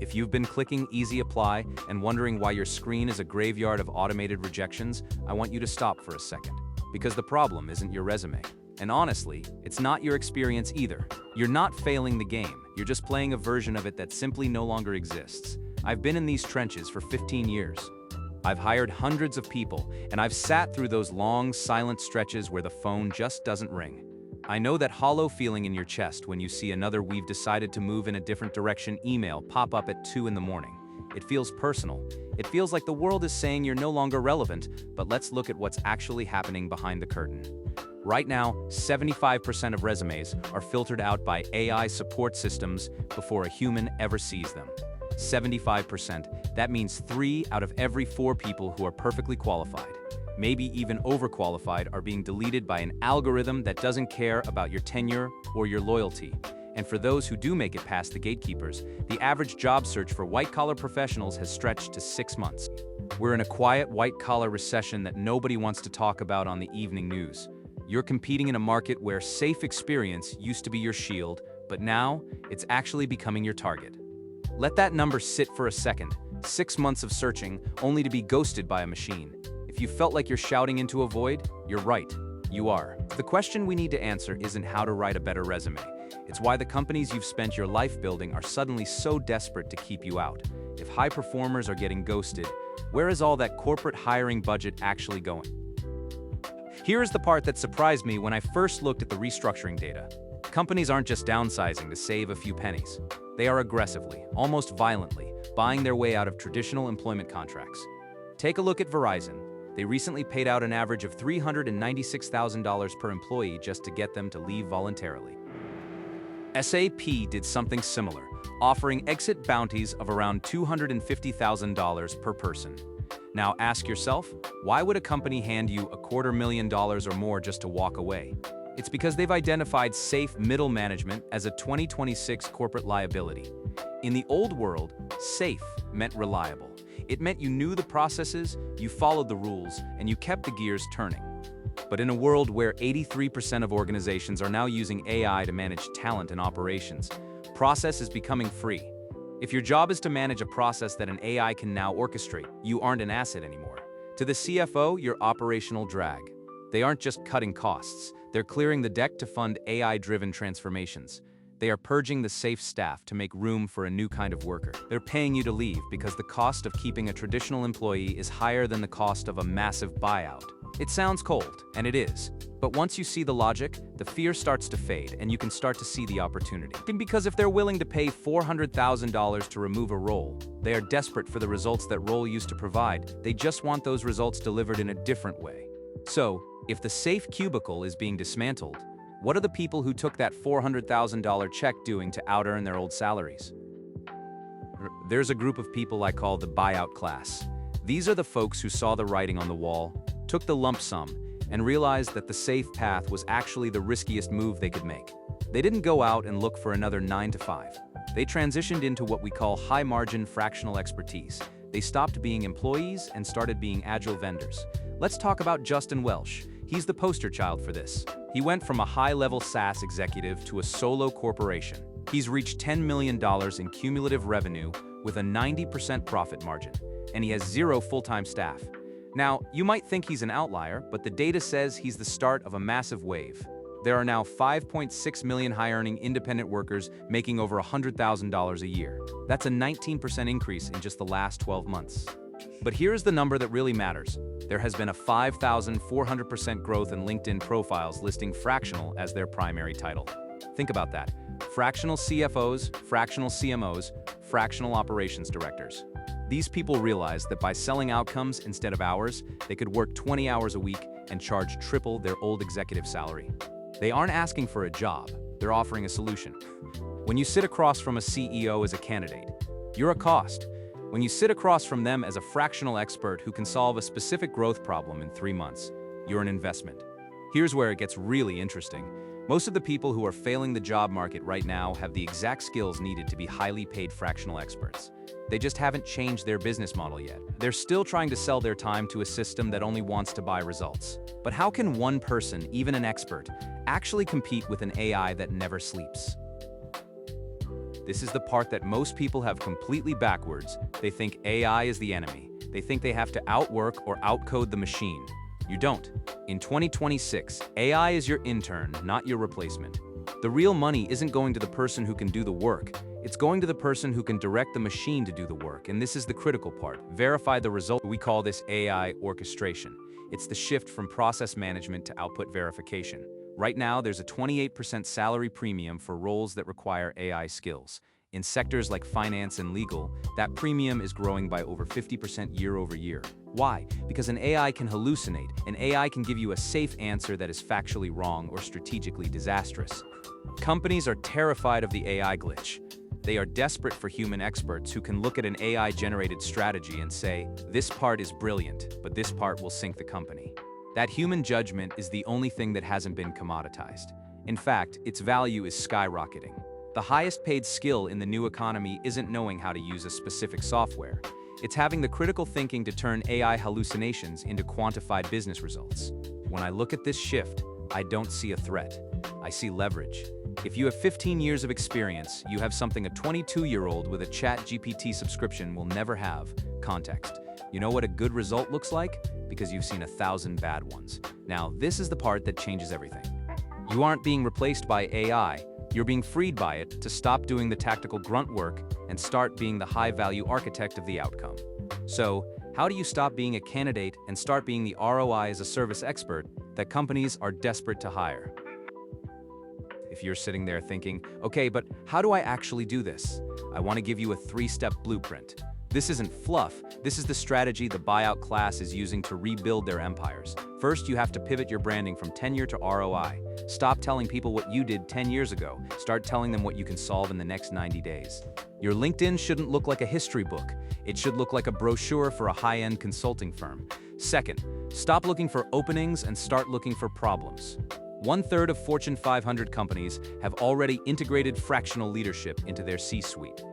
If you've been clicking Easy Apply and wondering why your screen is a graveyard of automated rejections, I want you to stop for a second. Because the problem isn't your resume. And honestly, it's not your experience either. You're not failing the game, you're just playing a version of it that simply no longer exists. I've been in these trenches for 15 years. I've hired hundreds of people, and I've sat through those long, silent stretches where the phone just doesn't ring. I know that hollow feeling in your chest when you see another "we've decided to move in a different direction" email pop up at 2 in the morning. It feels personal. It feels like the world is saying you're no longer relevant, but let's look at what's actually happening behind the curtain. Right now, 75% of resumes are filtered out by AI support systems before a human ever sees them. 75%, that means 3 out of every 4 people who are perfectly qualified, maybe even overqualified, are being deleted by an algorithm that doesn't care about your tenure or your loyalty. And for those who do make it past the gatekeepers, the average job search for white-collar professionals has stretched to 6 months. We're in a quiet white-collar recession that nobody wants to talk about on the evening news. You're competing in a market where safe experience used to be your shield, but now it's actually becoming your target. Let that number sit for a second. 6 months of searching, only to be ghosted by a machine. If you felt like you're shouting into a void, you're right. You are. The question we need to answer isn't how to write a better resume. It's why the companies you've spent your life building are suddenly so desperate to keep you out. If high performers are getting ghosted, where is all that corporate hiring budget actually going? Here is the part that surprised me when I first looked at the restructuring data. Companies aren't just downsizing to save a few pennies. They are aggressively, almost violently, buying their way out of traditional employment contracts. Take a look at Verizon. They recently paid out an average of $396,000 per employee just to get them to leave voluntarily. SAP did something similar, offering exit bounties of around $250,000 per person. Now ask yourself, why would a company hand you $250,000 or more just to walk away? It's because they've identified safe middle management as a 2026 corporate liability. In the old world, safe meant reliable. It meant you knew the processes, you followed the rules, and you kept the gears turning. But in a world where 83% of organizations are now using AI to manage talent and operations, process is becoming free. If your job is to manage a process that an AI can now orchestrate, you aren't an asset anymore. To the CFO, you're operational drag. They aren't just cutting costs, they're clearing the deck to fund AI-driven transformations. They are purging the safe staff to make room for a new kind of worker. They're paying you to leave because the cost of keeping a traditional employee is higher than the cost of a massive buyout. It sounds cold, and it is. But once you see the logic, the fear starts to fade, and you can start to see the opportunity. Because if they're willing to pay $400,000 to remove a role, they are desperate for the results that role used to provide. They just want those results delivered in a different way. So, if the safe cubicle is being dismantled, what are the people who took that $400,000 check doing to out-earn their old salaries? There's a group of people I call the buyout class. These are the folks who saw the writing on the wall, took the lump sum, and realized that the safe path was actually the riskiest move they could make. They didn't go out and look for another 9 to 5. They transitioned into what we call high-margin fractional expertise. They stopped being employees and started being Agile vendors. Let's talk about Justin Welsh. He's the poster child for this. He went from a high-level SaaS executive to a solo corporation. He's reached $10 million in cumulative revenue with a 90% profit margin, and he has 0 full-time staff. Now, you might think he's an outlier, but the data says he's the start of a massive wave. There are now 5.6 million high-earning independent workers making over $100,000 a year. That's a 19% increase in just the last 12 months. But here's the number that really matters. There has been a 5,400% growth in LinkedIn profiles listing fractional as their primary title. Think about that. Fractional CFOs, fractional CMOs, fractional operations directors. These people realize that by selling outcomes instead of hours, they could work 20 hours a week and charge triple their old executive salary. They aren't asking for a job, they're offering a solution. When you sit across from a CEO as a candidate, you're a cost. When you sit across from them as a fractional expert who can solve a specific growth problem in 3 months, you're an investment. Here's where it gets really interesting. Most of the people who are failing the job market right now have the exact skills needed to be highly paid fractional experts. They just haven't changed their business model yet. They're still trying to sell their time to a system that only wants to buy results. But how can one person, even an expert, actually compete with an AI that never sleeps? This is the part that most people have completely backwards. They think AI is the enemy. They think they have to outwork or outcode the machine. You don't. In 2026, AI is your intern, not your replacement. The real money isn't going to the person who can do the work. It's going to the person who can direct the machine to do the work, and this is the critical part. Verify the result. We call this AI orchestration. It's the shift from process management to output verification. Right now, there's a 28% salary premium for roles that require AI skills. In sectors like finance and legal, that premium is growing by over 50% year over year. Why? Because an AI can hallucinate. An AI can give you a safe answer that is factually wrong or strategically disastrous. Companies are terrified of the AI glitch. They are desperate for human experts who can look at an AI-generated strategy and say, this part is brilliant, but this part will sink the company. That human judgment is the only thing that hasn't been commoditized. In fact, its value is skyrocketing. The highest paid skill in the new economy isn't knowing how to use a specific software. It's having the critical thinking to turn AI hallucinations into quantified business results. When I look at this shift, I don't see a threat. I see leverage. If you have 15 years of experience, you have something a 22-year-old with a ChatGPT subscription will never have: context. You know what a good result looks like? Because you've seen 1,000 bad ones. Now, this is the part that changes everything. You aren't being replaced by AI. You're being freed by it to stop doing the tactical grunt work and start being the high-value architect of the outcome. So, how do you stop being a candidate and start being the ROI as a service expert that companies are desperate to hire? If you're sitting there thinking, okay, but how do I actually do this? I want to give you a 3-step blueprint. This isn't fluff. This is the strategy the buyout class is using to rebuild their empires. First, you have to pivot your branding from tenure to ROI. Stop telling people what you did 10 years ago. Start telling them what you can solve in the next 90 days. Your LinkedIn shouldn't look like a history book. It should look like a brochure for a high-end consulting firm. Second, stop looking for openings and start looking for problems. 1/3 of Fortune 500 companies have already integrated fractional leadership into their C-suite.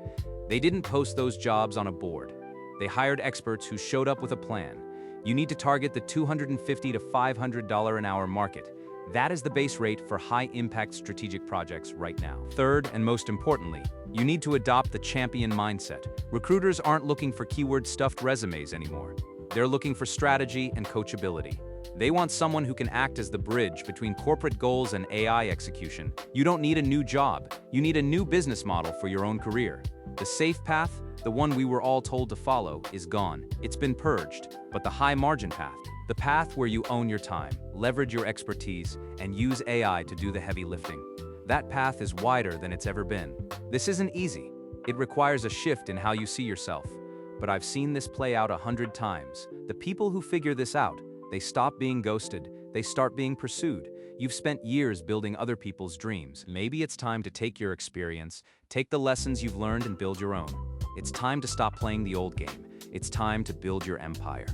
They didn't post those jobs on a board. They hired experts who showed up with a plan. You need to target the $250 to $500 an hour market. That is the base rate for high-impact strategic projects right now. Third, and most importantly, you need to adopt the champion mindset. Recruiters aren't looking for keyword-stuffed resumes anymore. They're looking for strategy and coachability. They want someone who can act as the bridge between corporate goals and AI execution. You don't need a new job. You need a new business model for your own career. The safe path, the one we were all told to follow, is gone. It's been purged. But the high-margin path, the path where you own your time, leverage your expertise, and use AI to do the heavy lifting, that path is wider than it's ever been. This isn't easy. It requires a shift in how you see yourself. But I've seen this play out 100 times. The people who figure this out, they stop being ghosted. They start being pursued. You've spent years building other people's dreams. Maybe it's time to take your experience, take the lessons you've learned and build your own. It's time to stop playing the old game. It's time to build your empire.